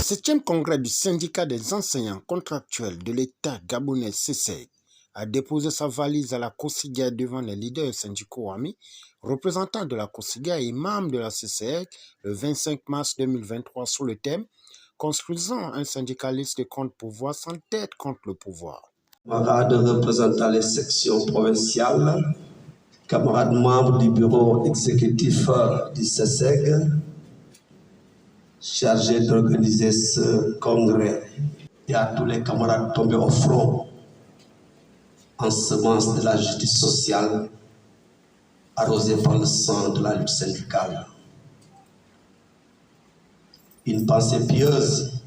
7e congrès du syndicat des enseignants contractuels de l'État gabonais CESEG a déposé sa valise à la COSIGA devant les leaders syndicaux amis, représentants de la COSIGA et membres de la CESEG le 25 mars 2023 sur le thème « Construisant un syndicaliste de contre-pouvoir sans tête contre le pouvoir ». Camarades représentant les sections provinciales, camarades membres du bureau exécutif du CESEG, chargés d'organiser ce congrès, et à tous les camarades tombés au front en semence de la justice sociale, arrosée par le sang de la lutte syndicale. Une pensée pieuse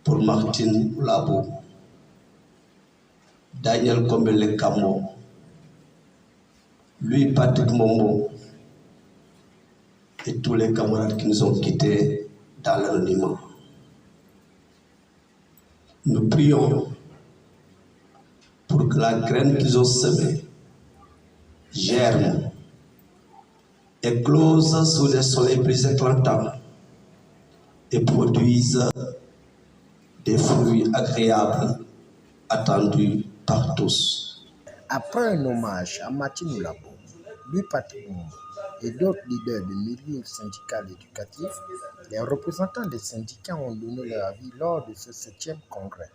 pour Martine Labo, Daniel Kombele Kamo, Louis Patrick Mombo et tous les camarades qui nous ont quittés dans l'anonymat. Nous prions pour que la graine qu'ils ont semée germe, éclose sous les soleils plus éclatants et produise des fruits agréables attendus par tous. Après un hommage à Martine Labo, Louis Patrick Mombo et d'autres leaders du milieu syndical éducatif, les représentants des syndicats ont donné leur avis lors de ce 7e congrès.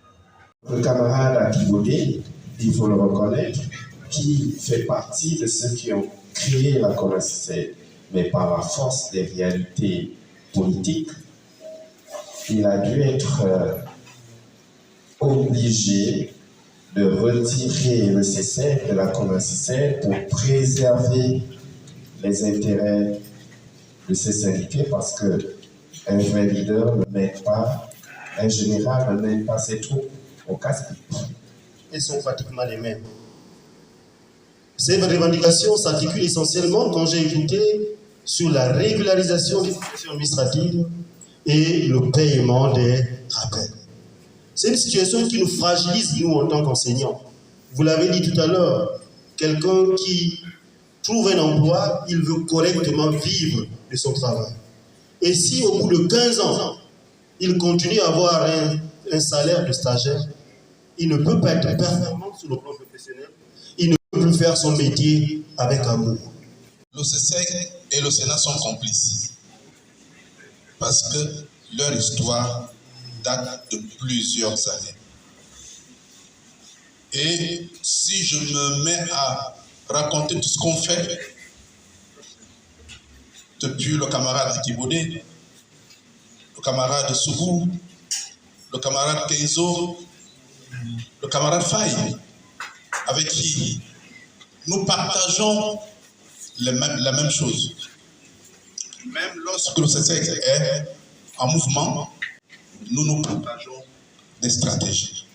Le camarade Akibodé, il faut le reconnaître, qui fait partie de ceux qui ont créé la CONACICED, mais par la force des réalités politiques, il a dû être obligé de retirer le CESEG de la CONACICED pour préserver les intérêts de ces syndiqués, parce qu'un vrai leader ne mène pas, un général ne mène pas ses troupes au casse-pipe. Elles sont pratiquement les mêmes. Ces revendications s'articulent essentiellement, quand j'ai écouté, sur la régularisation des situations administratives et le paiement des rappels. C'est une situation qui nous fragilise, nous, en tant qu'enseignants. Vous l'avez dit tout à l'heure, quelqu'un qui trouve un emploi, il veut correctement vivre de son travail. Et si au bout de 15 ans, il continue à avoir un salaire de stagiaire, il ne peut pas être performant sur le plan professionnel, il ne peut plus faire son métier avec amour. Le CESEG et le Sénat sont complices parce que leur histoire date de plusieurs années. Et si je me mets à raconter tout ce qu'on fait depuis le camarade Akibodé, le camarade Sougou, le camarade Keizo, le camarade Faye, avec qui nous partageons la même chose. Même lorsque le CESEG est en mouvement, nous partageons des stratégies.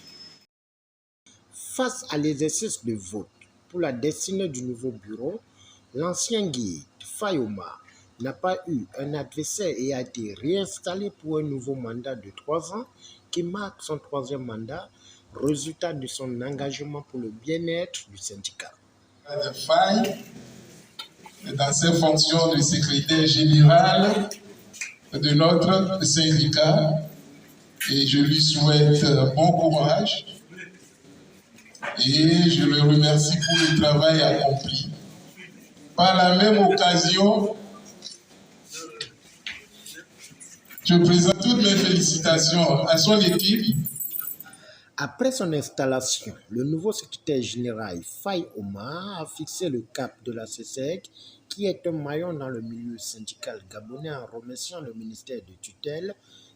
Face à l'exercice de vote pour la destinée du nouveau bureau, l'ancien guide Faye Omar n'a pas eu un adversaire et a été réinstallé pour un nouveau mandat de 3 ans qui marque son 3e mandat, résultat de son engagement pour le bien-être du syndicat. Faye, dans ses fonctions de secrétaire général de notre syndicat, et je lui souhaite bon courage et je le remercie pour le travail accompli. Par la même occasion, je présente toutes mes félicitations à son équipe. Après son installation, le nouveau secrétaire général Faye Omar a fixé le cap de la CESEG, qui est un maillon dans le milieu syndical gabonais, en remerciant le ministère de tutelle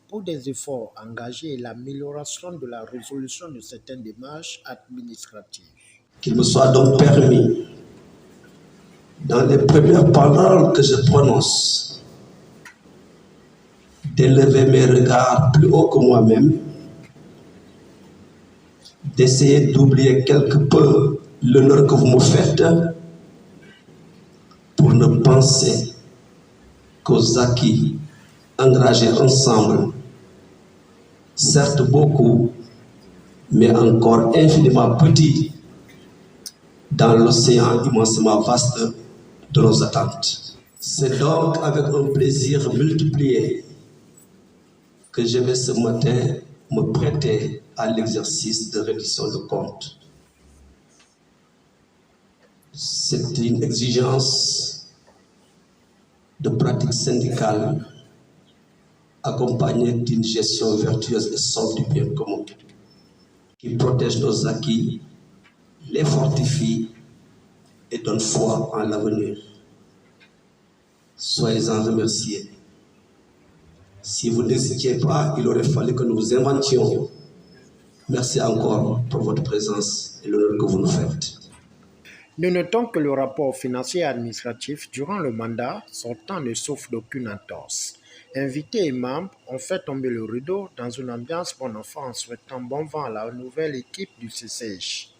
pour des efforts engagés et l'amélioration de la résolution de certaines démarches administratives. Qu'il me soit donc permis, dans les premières paroles que je prononce, d'élever mes regards plus haut que moi-même, d'essayer d'oublier quelque peu l'honneur que vous me faites, pour ne penser qu'aux acquis engagés ensemble, certes beaucoup, mais encore infiniment petits, dans l'océan immensément vaste de nos attentes. C'est donc avec un plaisir multiplié que je vais ce matin me prêter à l'exercice de reddition de comptes. C'est une exigence de pratique syndicale accompagnée d'une gestion vertueuse et sobre du bien commun qui protège nos acquis, les fortifie et donne foi en l'avenir. Soyez-en remerciés. Si vous n'hésitiez pas, il aurait fallu que nous vous inventions. Merci encore pour votre présence et l'honneur que vous nous faites. Nous notons que le rapport financier et administratif durant le mandat sortant ne souffre d'aucune entorse. Invités et membres ont fait tomber le rideau dans une ambiance bon enfant en souhaitant bon vent à la nouvelle équipe du CCH.